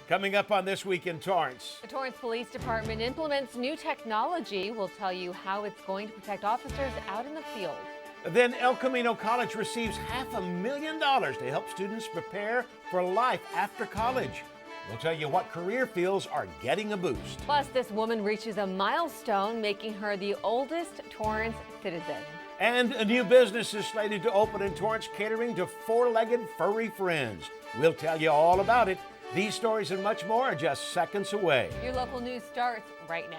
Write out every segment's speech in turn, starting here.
Coming up on This Week in Torrance. The Torrance Police Department implements new technology. We'll tell you how it's going to protect officers out in the field. Then El Camino College receives $500,000 to help students prepare for life after college. We'll tell you what career fields are getting a boost. Plus, this woman reaches a milestone, making her the oldest Torrance citizen. And a new business is slated to open in Torrance, catering to four-legged furry friends. We'll tell you all about it. These stories and much more are just seconds away. Your local news starts right now.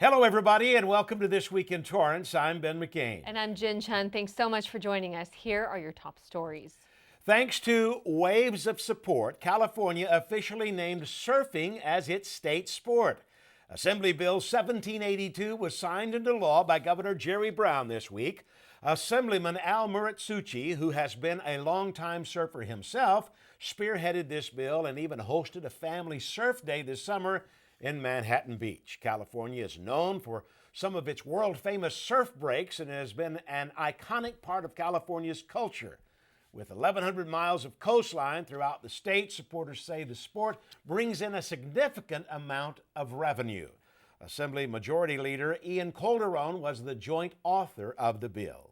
Hello, everybody, and welcome to This Week in Torrance. I'm Ben McCain. And I'm Jin Chin. Thanks so much for joining us. Here are your top stories. Thanks to waves of support, California officially named surfing as its state sport. Assembly Bill 1782 was signed into law by Governor Jerry Brown this week. Assemblyman Al Muratsuchi, who has been a longtime surfer himself, spearheaded this bill and even hosted a family surf day this summer in Manhattan Beach. California is known for some of its world-famous surf breaks and has been an iconic part of California's culture. With 1,100 miles of coastline throughout the state, supporters say the sport brings in a significant amount of revenue. Assembly Majority Leader Ian Calderon was the joint author of the bill.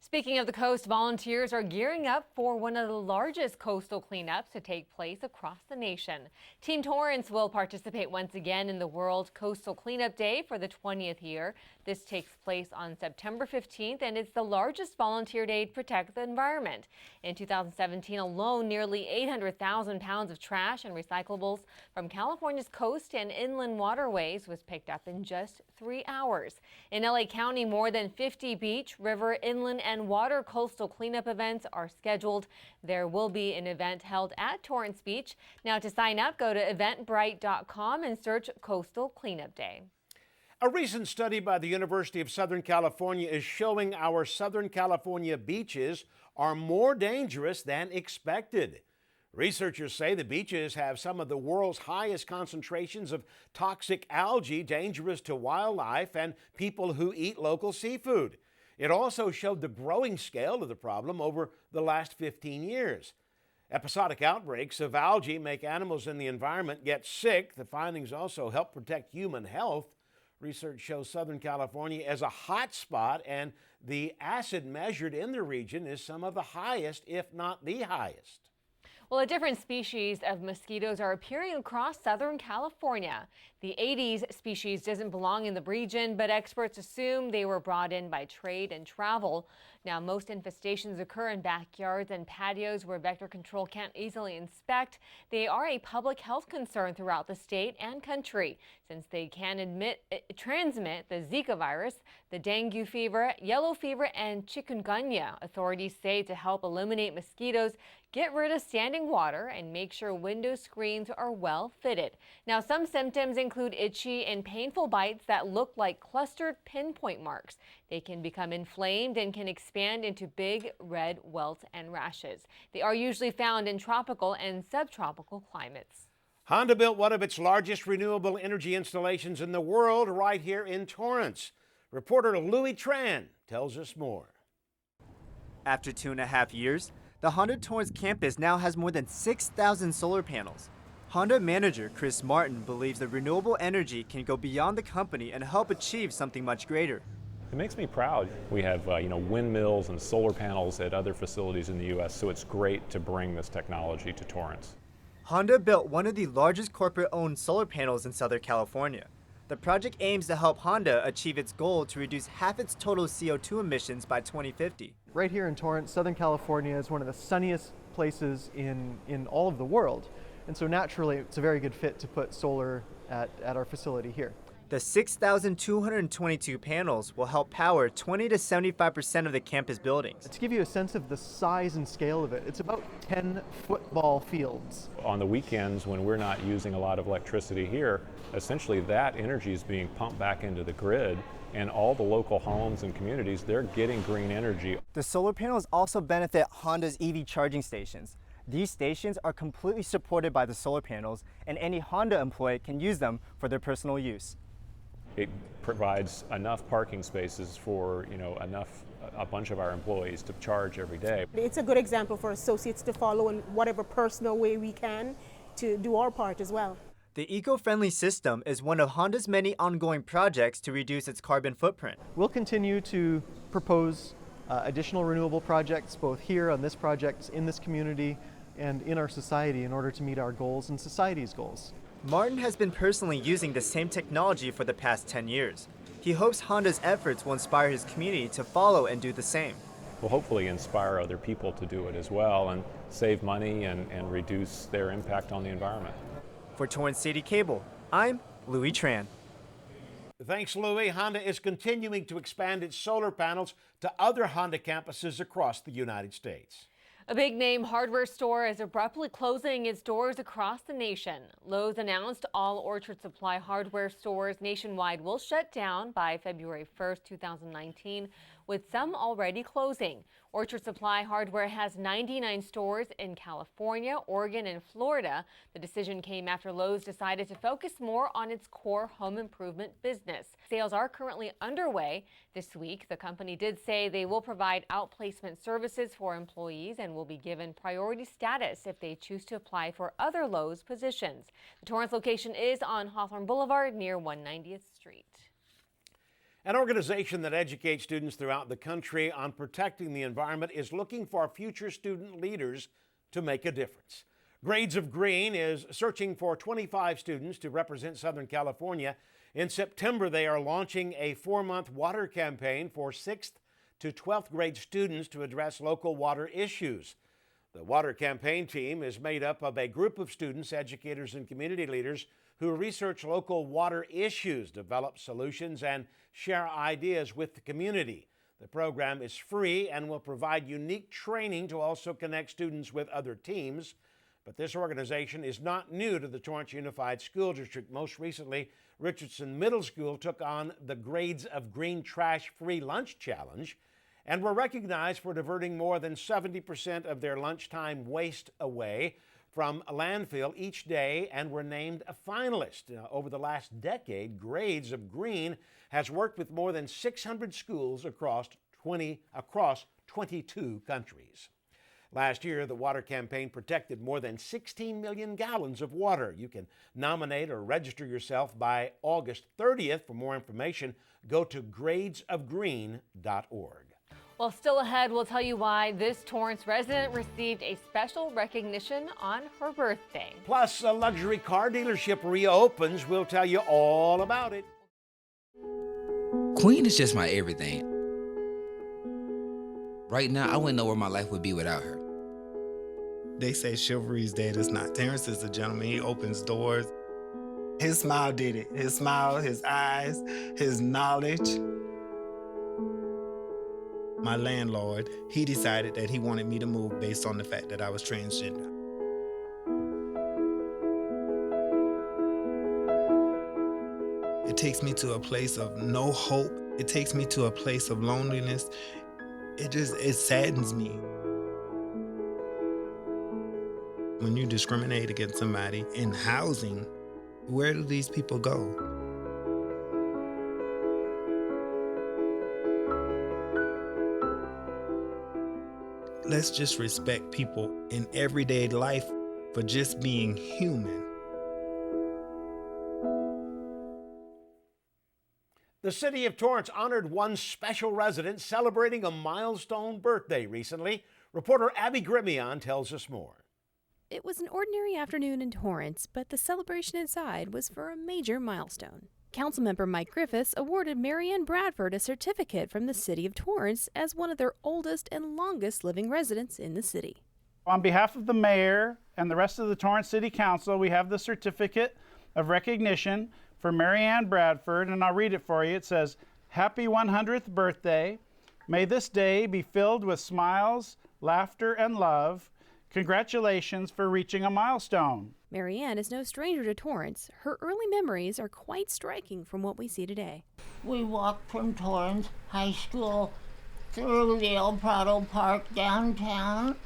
Speaking of the coast, volunteers are gearing up for one of the largest coastal cleanups to take place across the nation. Team Torrance will participate once again in the World Coastal Cleanup Day for the 20th year. This takes place on September 15th, and it's the largest volunteer day to protect the environment. In 2017 alone, nearly 800,000 pounds of trash and recyclables from California's coast and inland waterways was picked up in just 3 hours. In LA County, more than 50 beach, river, inland, and water coastal cleanup events are scheduled. There will be an event held at Torrance Beach. Now, to sign up, go to eventbrite.com and search Coastal Cleanup Day. A recent study by the University of Southern California is showing our Southern California beaches are more dangerous than expected. Researchers say the beaches have some of the world's highest concentrations of toxic algae dangerous to wildlife and people who eat local seafood. It also showed the growing scale of the problem over the last 15 years. Episodic outbreaks of algae make animals in the environment get sick. The findings also help protect human health. Research shows Southern California as a hot spot, and the acid measured in the region is some of the highest, if not the highest. Well, a different species of mosquitoes are appearing across Southern California. The Aedes species doesn't belong in the region, but experts assume they were brought in by trade and travel. Now, most infestations occur in backyards and patios where vector control can't easily inspect. They are a public health concern throughout the state and country, since they can transmit the Zika virus, the dengue fever, yellow fever, and chikungunya. Authorities say to help eliminate mosquitoes, get rid of standing water and make sure window screens are well fitted. Now, some symptoms include itchy and painful bites that look like clustered pinpoint marks. They can become inflamed and can expand into big red welts and rashes. They are usually found in tropical and subtropical climates. Honda built one of its largest renewable energy installations in the world right here in Torrance. Reporter Louis Tran tells us more. After 2.5 years, the Honda Torrance campus now has more than 6,000 solar panels. Honda manager Chris Martin believes that renewable energy can go beyond the company and help achieve something much greater. It makes me proud. We have windmills and solar panels at other facilities in the U.S., so it's great to bring this technology to Torrance. Honda built one of the largest corporate-owned solar panels in Southern California. The project aims to help Honda achieve its goal to reduce half its total CO2 emissions by 2050. Right here in Torrance, Southern California is one of the sunniest places in all of the world. And so naturally, it's a very good fit to put solar at our facility here. The 6,222 panels will help power 20 to 75% of the campus buildings. To give you a sense of the size and scale of it, it's about 10 football fields. On the weekends when we're not using a lot of electricity here, essentially that energy is being pumped back into the grid, and all the local homes and communities, they're getting green energy. The solar panels also benefit Honda's EV charging stations. These stations are completely supported by the solar panels, and any Honda employee can use them for their personal use. It provides enough parking spaces for, a bunch of our employees to charge every day. It's a good example for associates to follow in whatever personal way we can to do our part as well. The eco-friendly system is one of Honda's many ongoing projects to reduce its carbon footprint. We'll continue to propose additional renewable projects both here on this project, in this community, and in our society in order to meet our goals and society's goals. Martin has been personally using the same technology for the past 10 years. He hopes Honda's efforts will inspire his community to follow and do the same. We'll hopefully inspire other people to do it as well and save money and reduce their impact on the environment. For Torrance CitiCABLE, I'm Louis Tran. Thanks, Louis. Honda is continuing to expand its solar panels to other Honda campuses across the United States. A big-name hardware store is abruptly closing its doors across the nation. Lowe's announced all Orchard Supply hardware stores nationwide will shut down by February 1st, 2019, with some already closing. Orchard Supply Hardware has 99 stores in California, Oregon, and Florida. The decision came after Lowe's decided to focus more on its core home improvement business. Sales are currently underway. This week, the company did say they will provide outplacement services for employees and will be given priority status if they choose to apply for other Lowe's positions. The Torrance location is on Hawthorne Boulevard near 190th Street. An organization that educates students throughout the country on protecting the environment is looking for future student leaders to make a difference. Grades of Green is searching for 25 students to represent Southern California. In September, they are launching a 4-month water campaign for 6th to 12th grade students to address local water issues. The water campaign team is made up of a group of students, educators, and community leaders who research local water issues, develop solutions, and share ideas with the community. The program is free and will provide unique training to also connect students with other teams. But this organization is not new to the Torrance Unified School District. Most recently, Richardson Middle School took on the Grades of Green Trash-Free Lunch Challenge and were recognized for diverting more than 70% of their lunchtime waste away from a landfill each day and were named a finalist. Over the last decade, Grades of Green has worked with more than 600 schools across 22 countries. Last year, the water campaign protected more than 16 million gallons of water. You can nominate or register yourself by August 30th. For more information, go to gradesofgreen.org. Well, still ahead, we'll tell you why this Torrance resident received a special recognition on her birthday. Plus, a luxury car dealership reopens. We'll tell you all about it. Queen is just my everything. Right now, I wouldn't know where my life would be without her. They say chivalry's dead. It's not. Terrence is a gentleman. He opens doors. His smile did it. His smile, his eyes, his knowledge. My landlord, he decided that he wanted me to move based on the fact that I was transgender. It takes me to a place of no hope. It takes me to a place of loneliness. It saddens me. When you discriminate against somebody in housing, where do these people go? Let's just respect people in everyday life for just being human. The City of Torrance honored one special resident celebrating a milestone birthday recently. Reporter Abby Grimion tells us more. It was an ordinary afternoon in Torrance, but the celebration inside was for a major milestone. Councilmember Mike Griffiths awarded Marianne Bradford a certificate from the City of Torrance as one of their oldest and longest living residents in the city. On behalf of the mayor and the rest of the Torrance City Council, we have the certificate of recognition for Marianne Bradford, and I'll read it for you. It says, "Happy 100th birthday. May this day be filled with smiles, laughter, and love. Congratulations for reaching a milestone." Marianne is no stranger to Torrance. Her early memories are quite striking from what we see today. We walked from Torrance High School through the El Prado Park downtown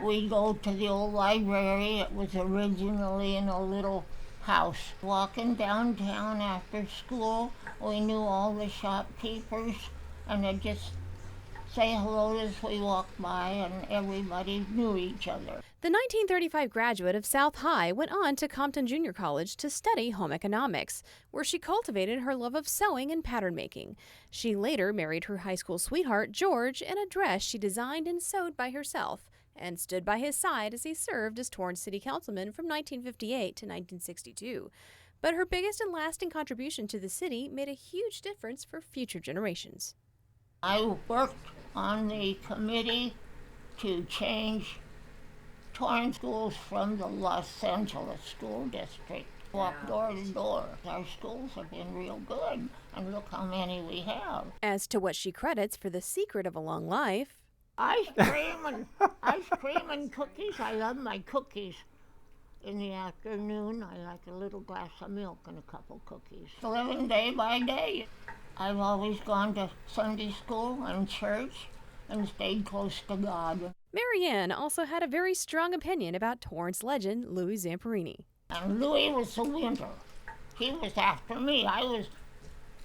We go to the old library. It was originally in a little house. Walking downtown after school, we knew all the shopkeepers, and I'd just say hello as we walked by, and everybody knew each other. The 1935 graduate of South High went on to Compton Junior College to study home economics, where she cultivated her love of sewing and pattern making. She later married her high school sweetheart, George, in a dress she designed and sewed by herself, and stood by his side as he served as Torrance City Councilman from 1958 to 1962. But her biggest and lasting contribution to the city made a huge difference for future generations. I worked on the committee to change Torrance schools from the Los Angeles school district. Walk door to door. Our schools have been real good, and look how many we have. As to what she credits for the secret of a long life, Ice cream and cookies. I love my cookies. In the afternoon, I like a little glass of milk and a couple cookies. Living day by day. I've always gone to Sunday school and church and stayed close to God. Marianne also had a very strong opinion about Torrance legend Louis Zamperini. And Louis was the winner. He was after me.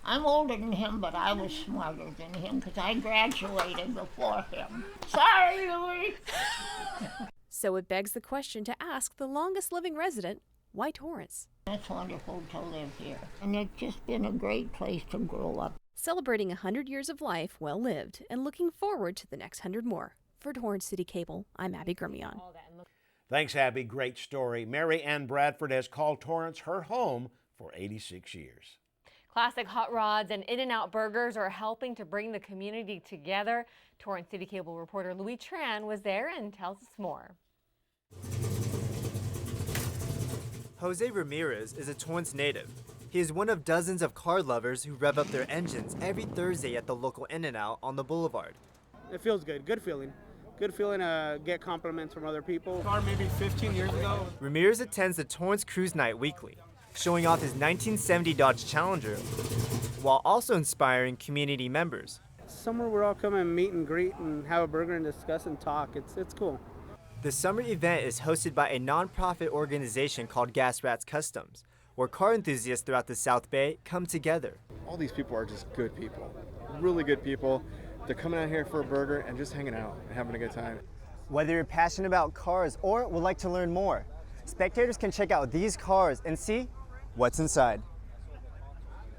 I'm older than him, but I was smarter than him because I graduated before him. Sorry, Louis! So it begs the question to ask the longest living resident, why Torrance? It's wonderful to live here, and it's just been a great place to grow up. Celebrating 100 years of life well lived and looking forward to the next 100 more. For Torrance City Cable, I'm Abby Grimion. Thanks, Abby. Great story. Mary Ann Bradford has called Torrance her home for 86 years. Classic hot rods and In-N-Out burgers are helping to bring the community together. Torrance City Cable reporter Louis Tran was there and tells us more. Jose Ramirez is a Torrance native. He is one of dozens of car lovers who rev up their engines every Thursday at the local In-N-Out on the boulevard. It feels good. Good feeling. Good feeling to get compliments from other people. Car maybe 15 years ago. Ramirez attends the Torrance Cruise Night weekly, showing off his 1970 Dodge Challenger, while also inspiring community members. Somewhere we're all coming and meet and greet and have a burger and discuss and talk. It's cool. The summer event is hosted by a non-profit organization called Gas Rats Customs, where car enthusiasts throughout the South Bay come together. All these people are just good people, really good people. They're coming out here for a burger and just hanging out and having a good time. Whether you're passionate about cars or would like to learn more, spectators can check out these cars and see what's inside.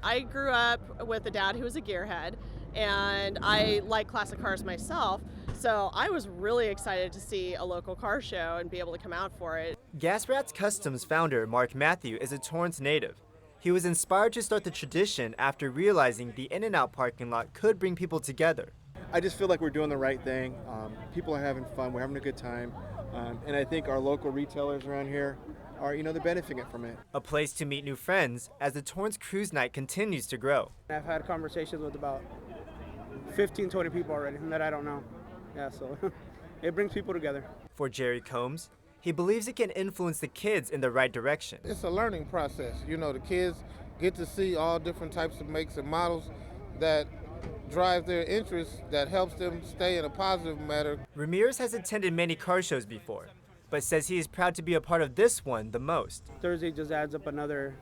I grew up with a dad who was a gearhead, and I like classic cars myself, so I was really excited to see a local car show and be able to come out for it. Gas Rats Customs founder Mark Matthew is a Torrance native. He was inspired to start the tradition after realizing the In-N-Out parking lot could bring people together. I just feel like we're doing the right thing. People are having fun, we're having a good time, and I think our local retailers around here are, they're benefiting from it. A place to meet new friends as the Torrance Cruise Night continues to grow. I've had conversations with about 15, 20 people already that I don't know. Yeah, so it brings people together. For Jerry Combs, he believes it can influence the kids in the right direction. It's a learning process. The kids get to see all different types of makes and models that drive their interests, that helps them stay in a positive manner. Ramirez has attended many car shows before, but says he is proud to be a part of this one the most. Thursday just adds up another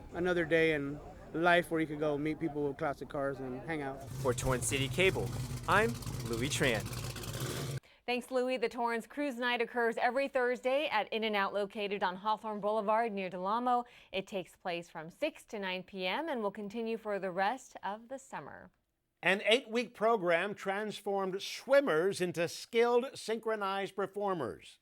day in life where you could go meet people with classic cars and hang out. For Torrance City Cable, I'm Louis Tran. Thanks, Louis. The Torrance Cruise Night occurs every Thursday at In-N-Out located on Hawthorne Boulevard near Del Amo. It takes place from 6 to 9 p.m. and will continue for the rest of the summer. An 8-week program transformed swimmers into skilled synchronized performers.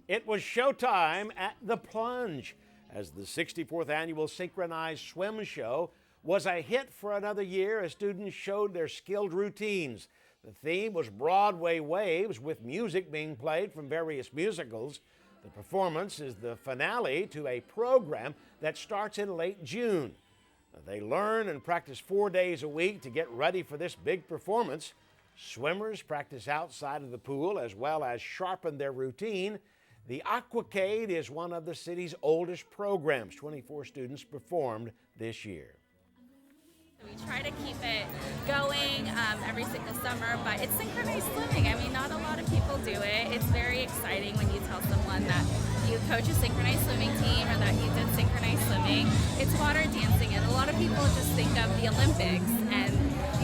It was showtime at The Plunge, as the 64th annual Synchronized Swim Show was a hit for another year as students showed their skilled routines. The theme was Broadway Waves, with music being played from various musicals. The performance is the finale to a program that starts in late June. They learn and practice 4 days a week to get ready for this big performance. Swimmers practice outside of the pool as well as sharpen their routine. The Aquacade is one of the city's oldest programs. 24 students performed this year. We try to keep it going every single summer, but it's synchronized swimming. I mean, not a lot of people do it. It's very exciting when you tell someone that you coach a synchronized swimming team or that you did synchronized swimming. It's water dancing, and a lot of people just think of the Olympics, and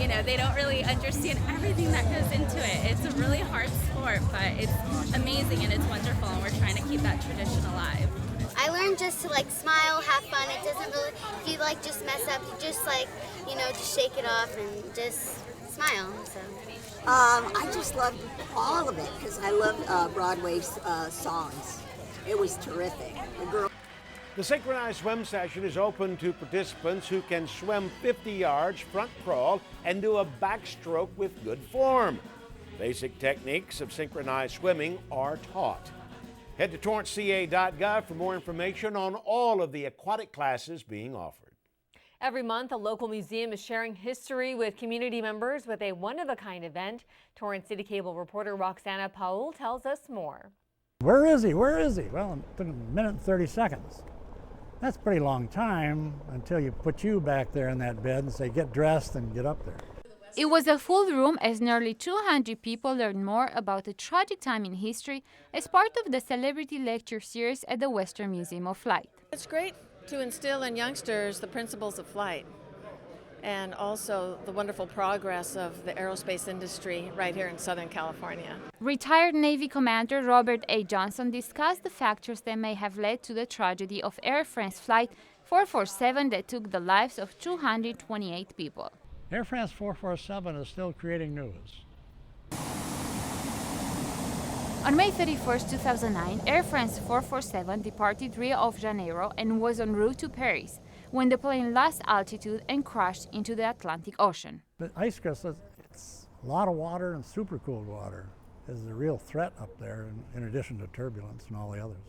you know, they don't really understand everything that goes into it. It's a really hard sport, but it's amazing and it's wonderful, and we're trying to keep that tradition alive. I learned just to like smile, have fun. It doesn't really, if you like just mess up, you just like, you know, just shake it off and just smile. So. I just loved all of it because I loved Broadway's songs. It was terrific. The synchronized swim session is open to participants who can swim 50 yards, front crawl, and do a backstroke with good form. Basic techniques of synchronized swimming are taught. Head to torranceca.gov for more information on all of the aquatic classes being offered. Every month, a local museum is sharing history with community members with a one-of-a-kind event. Torrance CitiCABLE reporter Roxana Powell tells us more. Where is he? Where is he? Well, it took him a minute and 30 seconds. That's a pretty long time until you put you back there in that bed and say, get dressed and get up there. It was a full room as nearly 200 people learned more about a tragic time in history as part of the celebrity lecture series at the Western Museum of Flight. It's great to instill in youngsters the principles of flight and also the wonderful progress of the aerospace industry right here in Southern California. Retired Navy Commander Robert A. Johnson discussed the factors that may have led to the tragedy of Air France Flight 447 that took the lives of 228 people. Air France 447 is still creating news. On May 31, 2009, Air France 447 departed Rio de Janeiro and was en route to Paris when the plane lost altitude and crashed into the Atlantic Ocean. The ice crystals, it's a lot of water and supercooled water is the real threat up there in addition to turbulence and all the others.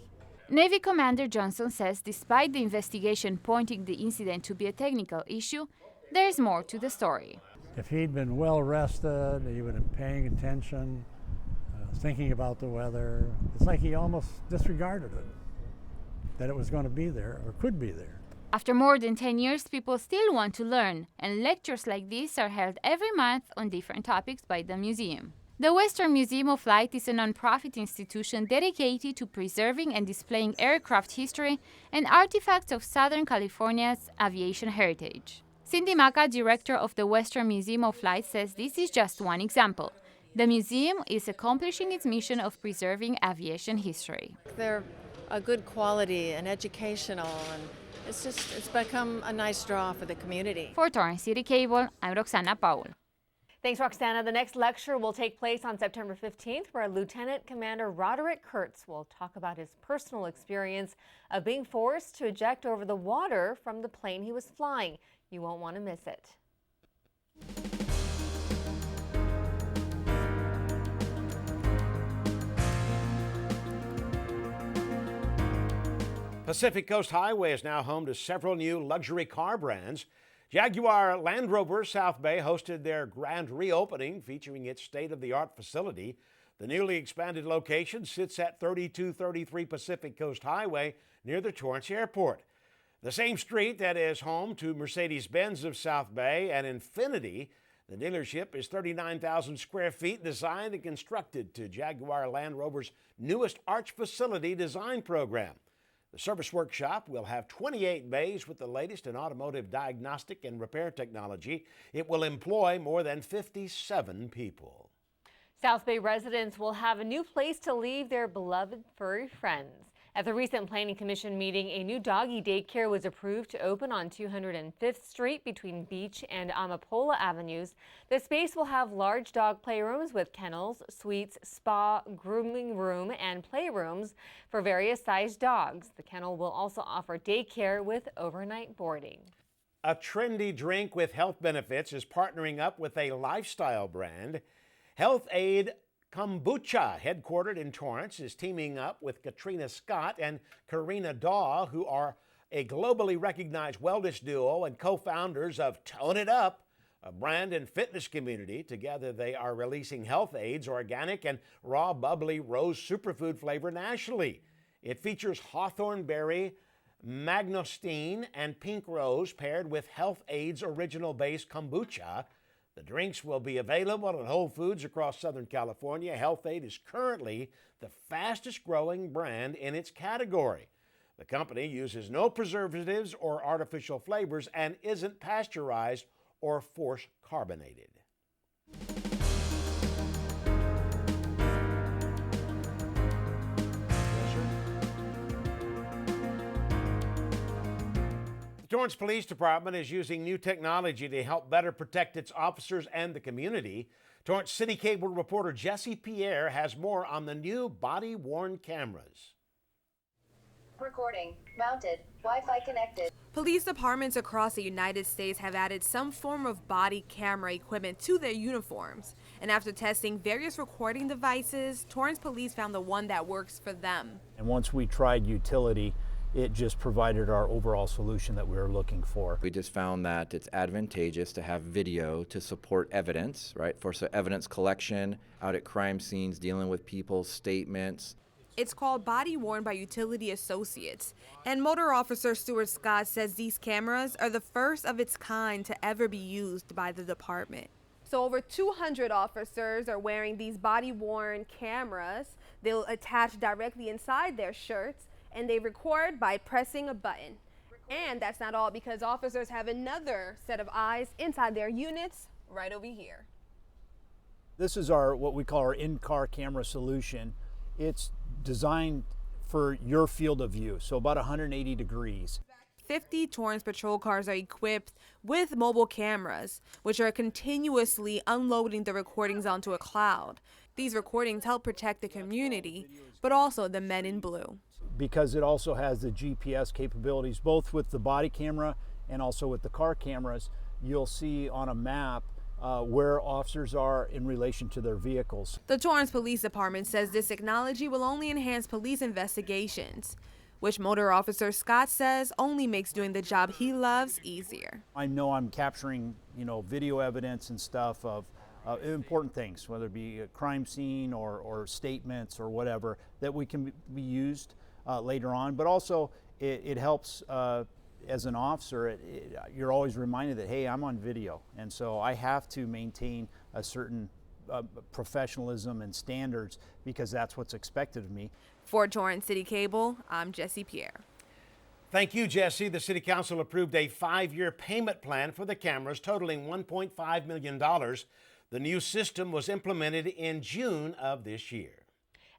Navy Commander Johnson says despite the investigation pointing the incident to be a technical issue, there's more to the story. If he'd been well rested, he would have been paying attention, thinking about the weather. It's like he almost disregarded it, that it was going to be there or could be there. After more than 10 years, people still want to learn, and lectures like this are held every month on different topics by the museum. The Western Museum of Flight is a non-profit institution dedicated to preserving and displaying aircraft history and artifacts of Southern California's aviation heritage. Cindy Maca, director of the Western Museum of Flight, says this is just one example. The museum is accomplishing its mission of preserving aviation history. They're a good quality and educational, and it's become a nice draw for the community. For Torrance CitiCABLE, I'm Roxana Powell. Thanks, Roxana. The next lecture will take place on September 15th, where Lieutenant Commander Roderick Kurtz will talk about his personal experience of being forced to eject over the water from the plane he was flying. You won't want to miss it. Pacific Coast Highway is now home to several new luxury car brands. Jaguar Land Rover South Bay hosted their grand reopening featuring its state-of-the-art facility. The newly expanded location sits at 3233 Pacific Coast Highway near the Torrance Airport. The same street that is home to Mercedes-Benz of South Bay and Infiniti. The dealership is 39,000 square feet, designed and constructed to Jaguar Land Rover's newest arch facility design program. The service workshop will have 28 bays with the latest in automotive diagnostic and repair technology. It will employ more than 57 people. South Bay residents will have a new place to leave their beloved furry friends. At the recent Planning Commission meeting, a new doggy daycare was approved to open on 205th Street between Beach and Amapola Avenues. The space will have large dog playrooms with kennels, suites, spa, grooming room, and playrooms for various sized dogs. The kennel will also offer daycare with overnight boarding. A trendy drink with health benefits is partnering up with a lifestyle brand. Health Aid Kombucha, headquartered in Torrance, is teaming up with Katrina Scott and Karina Daw, who are a globally recognized wellness duo and co-founders of Tone It Up, a brand and fitness community. Together, they are releasing Health Aid's organic and raw bubbly rose superfood flavor nationally. It features hawthorn berry, mangosteen and pink rose paired with Health Aid's original base kombucha. The drinks will be available at Whole Foods across Southern California. Health Aid is currently the fastest growing brand in its category. The company uses no preservatives or artificial flavors and isn't pasteurized or force carbonated. The Torrance Police Department is using new technology to help better protect its officers and the community. Torrance CitiCABLE reporter Jesse Pierre has more on the new body-worn cameras. Recording. Mounted. Wi-Fi connected. Police departments across the United States have added some form of body camera equipment to their uniforms. And after testing various recording devices, Torrance Police found the one that works for them. And once we tried utility, it just provided our overall solution that we were looking for. We just found that it's advantageous to have video to support evidence, right? For evidence collection out at crime scenes, dealing with people's statements. It's called Body Worn by Utility Associates. And Motor Officer Stuart Scott says these cameras are the first of its kind to ever be used by the department. So over 200 officers are wearing these body-worn cameras. They'll attach directly inside their shirts, and they record by pressing a button. And that's not all, because officers have another set of eyes inside their units right over here. This is our what we call our in-car camera solution. It's designed for your field of view, so about 180 degrees. 50 Torrance patrol cars are equipped with mobile cameras, which are continuously unloading the recordings onto a cloud. These recordings help protect the community, but also the men in blue. Because it also has the GPS capabilities, both with the body camera and also with the car cameras, you'll see on a map where officers are in relation to their vehicles. The Torrance Police Department says this technology will only enhance police investigations, which Motor Officer Scott says only makes doing the job he loves easier. I know I'm capturing, video evidence and stuff of important things, whether it be a crime scene or statements or whatever, that we can be used later on, but also it helps as an officer. You're always reminded that, hey, I'm on video, and so I have to maintain a certain professionalism and standards because that's what's expected of me. For Torrance CitiCABLE, I'm Jesse Pierre. Thank you, Jesse. The City Council approved a 5-year payment plan for the cameras totaling $1.5 million. The new system was implemented in June of this year.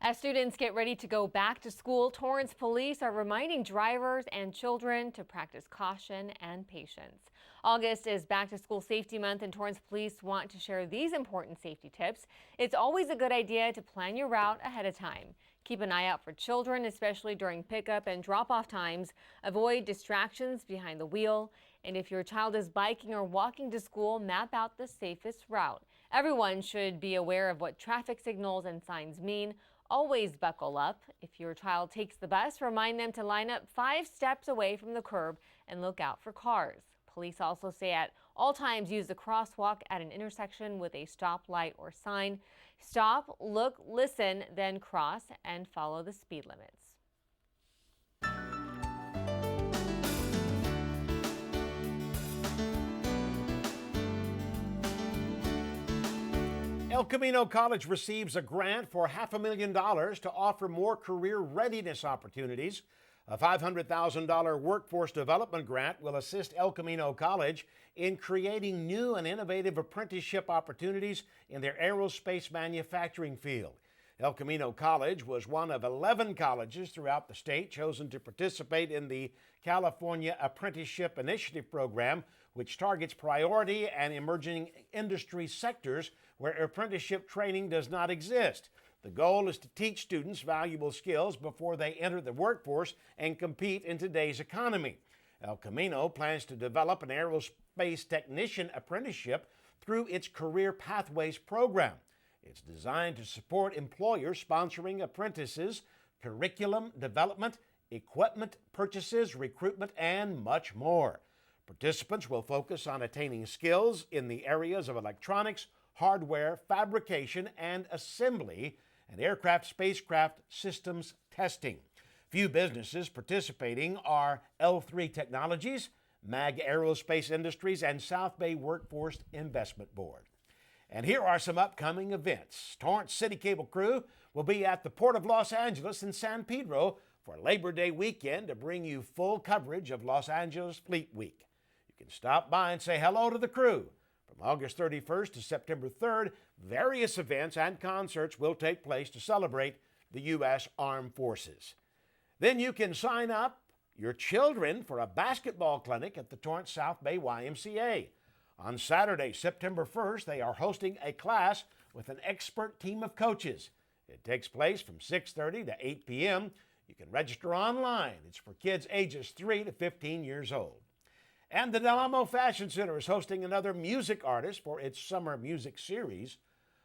As students get ready to go back to school, Torrance police are reminding drivers and children to practice caution and patience. August is Back to School Safety Month, and Torrance police want to share these important safety tips. It's always a good idea to plan your route ahead of time. Keep an eye out for children, especially during pickup and drop-off times. Avoid distractions behind the wheel. And if your child is biking or walking to school, map out the safest route. Everyone should be aware of what traffic signals and signs mean. Always buckle up. If your child takes the bus, remind them to line up 5 steps away from the curb and look out for cars. Police also say at all times use the crosswalk at an intersection with a stoplight or sign. Stop, look, listen, then cross and follow the speed limits. El Camino College receives a grant for $500,000 to offer more career readiness opportunities. A $500,000 workforce development grant will assist El Camino College in creating new and innovative apprenticeship opportunities in their aerospace manufacturing field. El Camino College was one of 11 colleges throughout the state chosen to participate in the California Apprenticeship Initiative program, which targets priority and emerging industry sectors where apprenticeship training does not exist. The goal is to teach students valuable skills before they enter the workforce and compete in today's economy. El Camino plans to develop an aerospace technician apprenticeship through its Career Pathways program. It's designed to support employers sponsoring apprentices, curriculum development, equipment purchases, recruitment, and much more. Participants will focus on attaining skills in the areas of electronics, hardware, fabrication, and assembly, and aircraft spacecraft systems testing. Few businesses participating are L3 Technologies, MAG Aerospace Industries, and South Bay Workforce Investment Board. And here are some upcoming events. Torrance CitiCABLE crew will be at the Port of Los Angeles in San Pedro for Labor Day weekend to bring you full coverage of Los Angeles Fleet Week. You can stop by and say hello to the crew. From August 31st to September 3rd, various events and concerts will take place to celebrate the U.S. Armed Forces. Then you can sign up your children for a basketball clinic at the Torrance South Bay YMCA. On Saturday, September 1st, they are hosting a class with an expert team of coaches. It takes place from 6:30 to 8 p.m. You can register online. It's for kids ages 3 to 15 years old. And the Del Amo Fashion Center is hosting another music artist for its summer music series.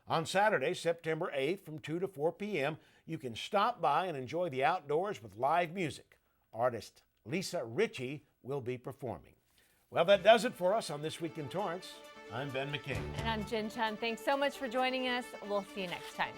On Saturday, September 8th from 2 to 4 p.m., you can stop by and enjoy the outdoors with live music. Artist Lisa Ritchie will be performing. Well, that does it for us on This Week in Torrance. I'm Ben McCain. And I'm Jin Chin. Thanks so much for joining us. We'll see you next time.